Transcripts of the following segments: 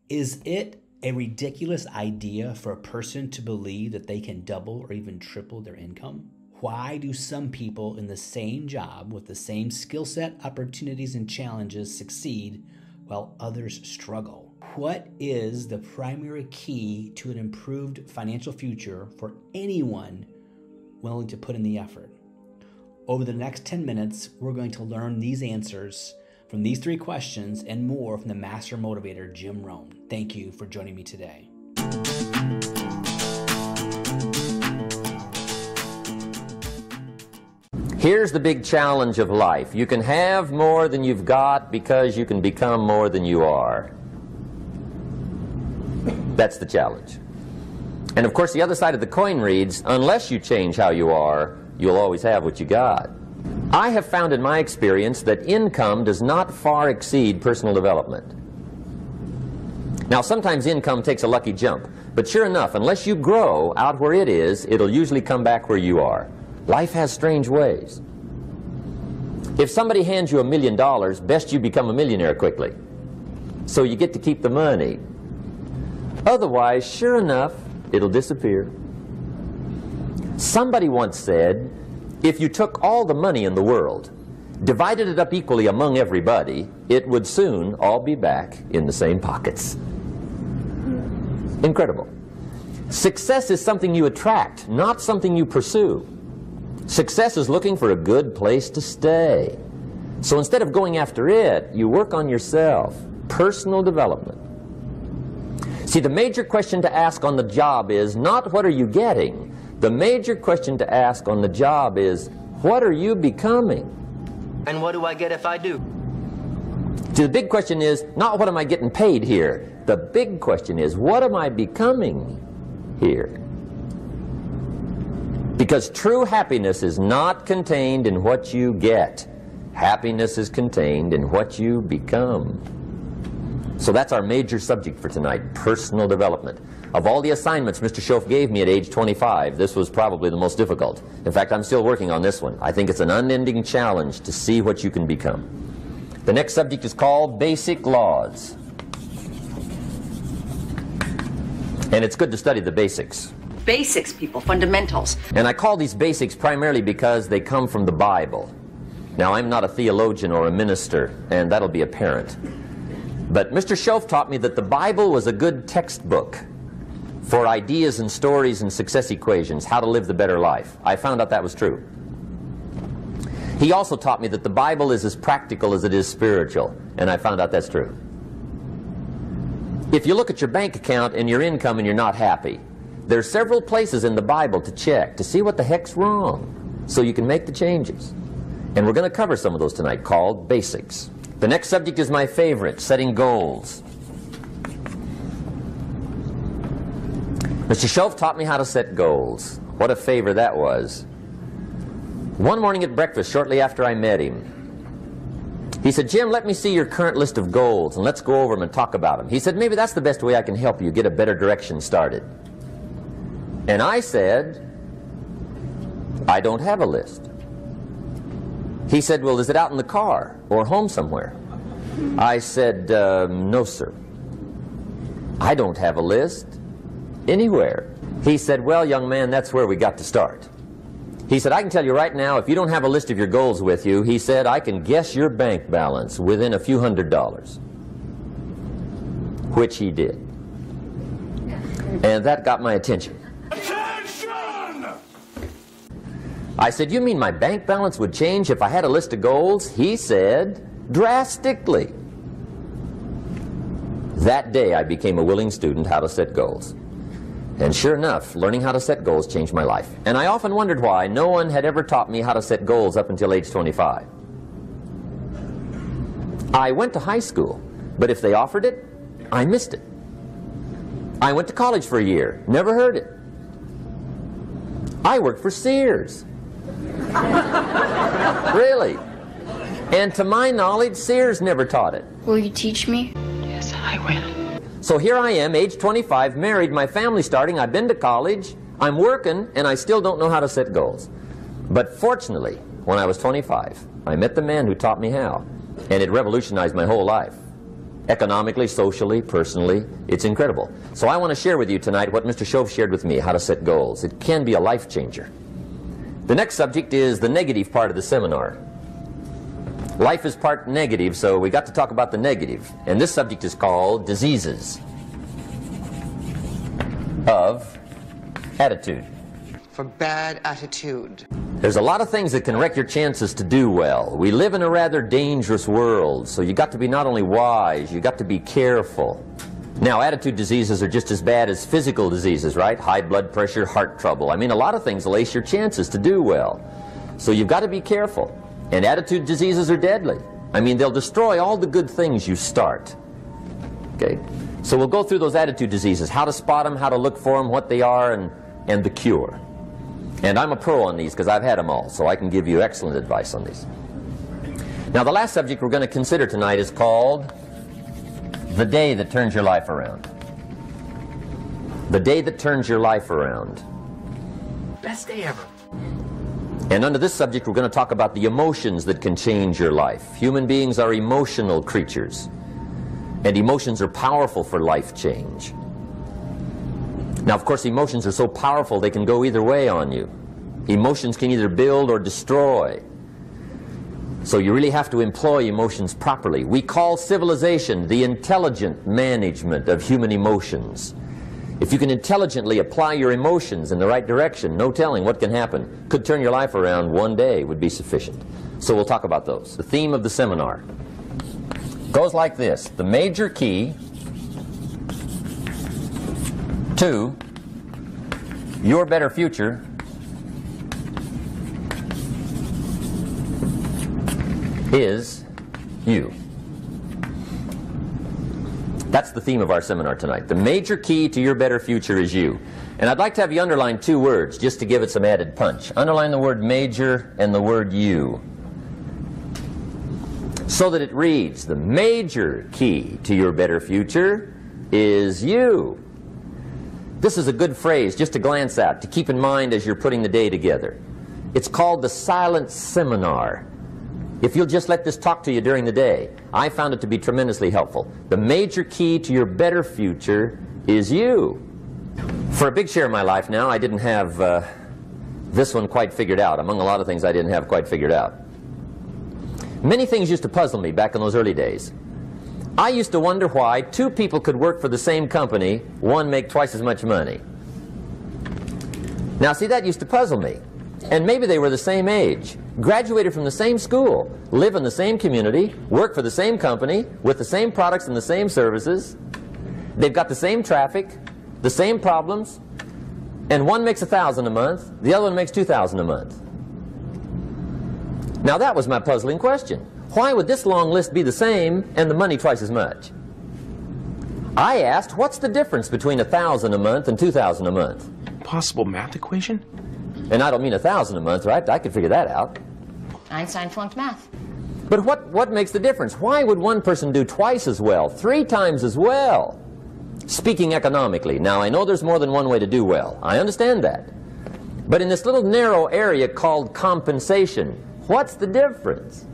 Is it a ridiculous idea for a person to believe that they can double or even triple their income? Why do some people in the same job with the same skill set, opportunities, and challenges succeed while others struggle? What is the primary key to an improved financial future for anyone willing to put in the effort? Over the next 10 minutes, we're going to learn these answers from these 3 questions and more from the master motivator, Jim Rohn. Thank you for joining me today. Here's the big challenge of life. You can have more than you've got because you can become more than you are. That's the challenge. And of course, the other side of the coin reads, unless you change how you are, you'll always have what you got. I have found in my experience that income does not far exceed personal development. Now, sometimes income takes a lucky jump, but sure enough, unless you grow out where it is, it'll usually come back where you are. Life has strange ways. If somebody hands you $1 million, best you become a millionaire quickly, so you get to keep the money. Otherwise, sure enough, it'll disappear. Somebody once said, if you took all the money in the world, divided it up equally among everybody, it would soon all be back in the same pockets. Incredible. Success is something you attract, not something you pursue. Success is looking for a good place to stay. So instead of going after it, you work on yourself. Personal development. See, the major question to ask on the job is not what are you getting? The major question to ask on the job is, what are you becoming? And what do I get if I do? See, the big question is not what am I getting paid here. The big question is, what am I becoming here? Because true happiness is not contained in what you get. Happiness is contained in what you become. So that's our major subject for tonight, personal development. Of all the assignments Mr. Schoaf gave me at age 25, this was probably the most difficult. In fact, I'm still working on this one. I think it's an unending challenge to see what you can become. The next subject is called basic laws. And it's good to study the basics. Basics, people, fundamentals. And I call these basics primarily because they come from the Bible. Now, I'm not a theologian or a minister, and that'll be apparent. But Mr. Schoaf taught me that the Bible was a good textbook for ideas and stories and success equations, how to live the better life. I found out that was true. He also taught me that the Bible is as practical as it is spiritual, and I found out that's true. If you look at your bank account and your income and you're not happy, there's several places in the Bible to check to see what the heck's wrong so you can make the changes. And we're going to cover some of those tonight, called basics. The next subject is my favorite, setting goals. Mr. Schoaf taught me how to set goals. What a favor that was. One morning at breakfast, shortly after I met him, he said, Jim, let me see your current list of goals and let's go over them and talk about them. He said, maybe that's the best way I can help you get a better direction started. And I said, I don't have a list. He said, well, is it out in the car or home somewhere? I said, no, sir. I don't have a list anywhere. He said, well, young man, that's where we got to start. He said, I can tell you right now, if you don't have a list of your goals with you, he said, I can guess your bank balance within a few $100s. Which he did. And that got my attention. Attention! I said, you mean my bank balance would change if I had a list of goals? He said, drastically. That day I became a willing student how to set goals. And sure enough, learning how to set goals changed my life. And I often wondered why no one had ever taught me how to set goals up until age 25. I went to high school, but if they offered it, I missed it. I went to college for a year, never heard it. I worked for Sears. Really. And to my knowledge, Sears never taught it. Will you teach me? Yes, I will. So here I am, age 25, married, my family's starting, I've been to college, I'm working, and I still don't know how to set goals. But fortunately, when I was 25, I met the man who taught me how, and it revolutionized my whole life. Economically, socially, personally, it's incredible. So I want to share with you tonight what Mr. Shove shared with me, how to set goals. It can be a life changer. The next subject is the negative part of the seminar. Life is part negative, so we got to talk about the negative. And this subject is called diseases of attitude. For bad attitude. There's a lot of things that can wreck your chances to do well. We live in a rather dangerous world, so you got to be not only wise, you got to be careful. Now, attitude diseases are just as bad as physical diseases, right? High blood pressure, heart trouble. I mean, a lot of things will ace your chances to do well. So you've got to be careful. And attitude diseases are deadly. I mean, they'll destroy all the good things you start. Okay? So we'll go through those attitude diseases, how to spot them, how to look for them, what they are, and the cure. And I'm a pro on these because I've had them all, so I can give you excellent advice on these. Now, the last subject we're going to consider tonight is called the day that turns your life around. The day that turns your life around. Best day ever. And under this subject, we're going to talk about the emotions that can change your life. Human beings are emotional creatures, and emotions are powerful for life change. Now, of course, emotions are so powerful they can go either way on you. Emotions can either build or destroy. So you really have to employ emotions properly. We call civilization the intelligent management of human emotions. If you can intelligently apply your emotions in the right direction, no telling what can happen. Could turn your life around one day would be sufficient. So we'll talk about those. The theme of the seminar goes like this. The major key to your better future is you. That's the theme of our seminar tonight. The major key to your better future is you. And I'd like to have you underline two words just to give it some added punch. Underline the word major and the word you, so that it reads, the major key to your better future is you. This is a good phrase just to glance at, to keep in mind as you're putting the day together. It's called the silent seminar. If you'll just let this talk to you during the day, I found it to be tremendously helpful. The major key to your better future is you. For a big share of my life now, I didn't have this one quite figured out. Among a lot of things I didn't have quite figured out. Many things used to puzzle me back in those early days. I used to wonder why two people could work for the same company, one make twice as much money. Now, see, that used to puzzle me. And maybe they were the same age, graduated from the same school, live in the same community, work for the same company, with the same products and the same services. They've got the same traffic, the same problems, and one makes $1,000 a month, the other one makes $2,000 a month. Now, that was my puzzling question. Why would this long list be the same and the money twice as much? I asked, what's the difference between $1,000 a month and $2,000 a month? Possible math equation? And I don't mean $1,000 a month, right? I could figure that out. Einstein flunked math. But what makes the difference? Why would one person do twice as well, 3 times as well? Speaking economically, now I know there's more than one way to do well. I understand that. But in this little narrow area called compensation, what's the difference?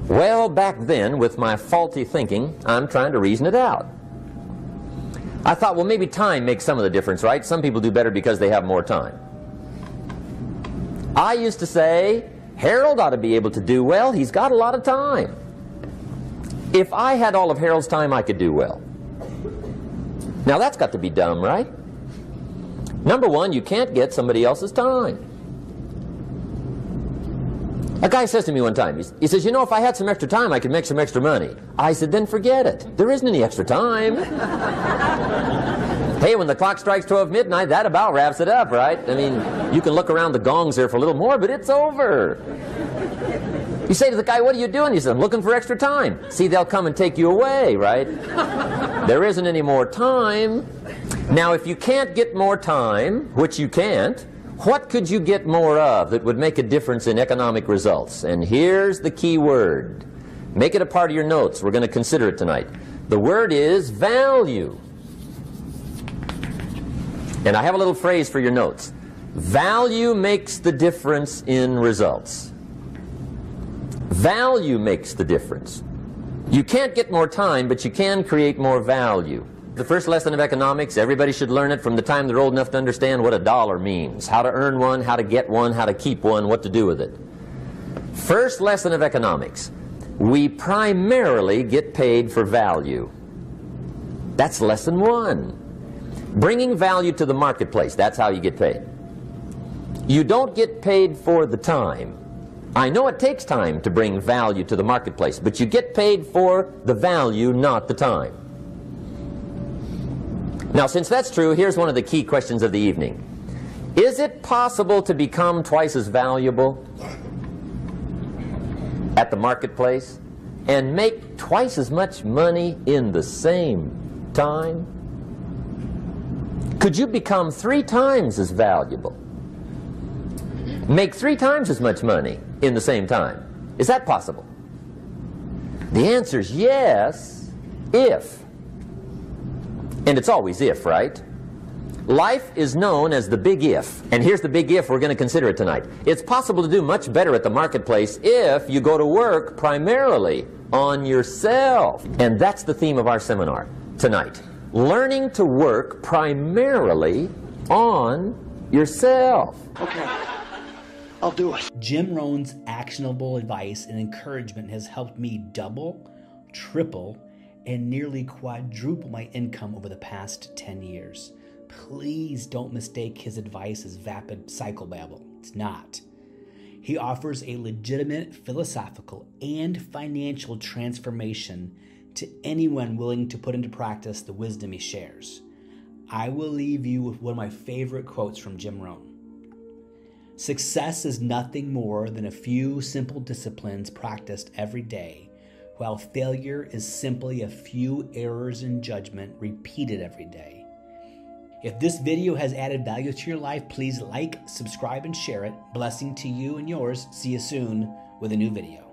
Well, back then, with my faulty thinking, I'm trying to reason it out. I thought, well, maybe time makes some of the difference, right? Some people do better because they have more time. I used to say, Harold ought to be able to do well. He's got a lot of time. If I had all of Harold's time, I could do well. Now, that's got to be dumb, right? Number one, you can't get somebody else's time. A guy says to me one time, he says, you know, if I had some extra time, I could make some extra money. I said, then forget it. There isn't any extra time. Hey, when the clock strikes 12 midnight, that about wraps it up, right? I mean, you can look around the gongs there for a little more, but it's over. You say to the guy, what are you doing? He says, I'm looking for extra time. See, they'll come and take you away, right? There isn't any more time. Now, if you can't get more time, which you can't, what could you get more of that would make a difference in economic results? And here's the key word. Make it a part of your notes. We're going to consider it tonight. The word is value. And I have a little phrase for your notes. Value makes the difference in results. Value makes the difference. You can't get more time, but you can create more value. The first lesson of economics, everybody should learn it from the time they're old enough to understand what a dollar means, how to earn one, how to get one, how to keep one, what to do with it. First lesson of economics, we primarily get paid for value. That's lesson one. Bringing value to the marketplace, that's how you get paid. You don't get paid for the time. I know it takes time to bring value to the marketplace, but you get paid for the value, not the time. Now, since that's true, here's one of the key questions of the evening. Is it possible to become twice as valuable at the marketplace and make twice as much money in the same time? Could you become 3 times as valuable? Make 3 times as much money in the same time? Is that possible? The answer is yes, if. And it's always if, right? Life is known as the big if. And here's the big if we're going to consider it tonight. It's possible to do much better at the marketplace if you go to work primarily on yourself. And that's the theme of our seminar tonight. Learning to work primarily on yourself. Okay, I'll do it. Jim Rohn's actionable advice and encouragement has helped me double, triple, and nearly quadruple my income over the past 10 years. Please don't mistake his advice as vapid psychobabble. It's not. He offers a legitimate philosophical and financial transformation to anyone willing to put into practice the wisdom he shares. I will leave you with one of my favorite quotes from Jim Rohn. Success is nothing more than a few simple disciplines practiced every day, while failure is simply a few errors in judgment repeated every day. If this video has added value to your life, please like, subscribe, and share it. Blessing to you and yours. See you soon with a new video.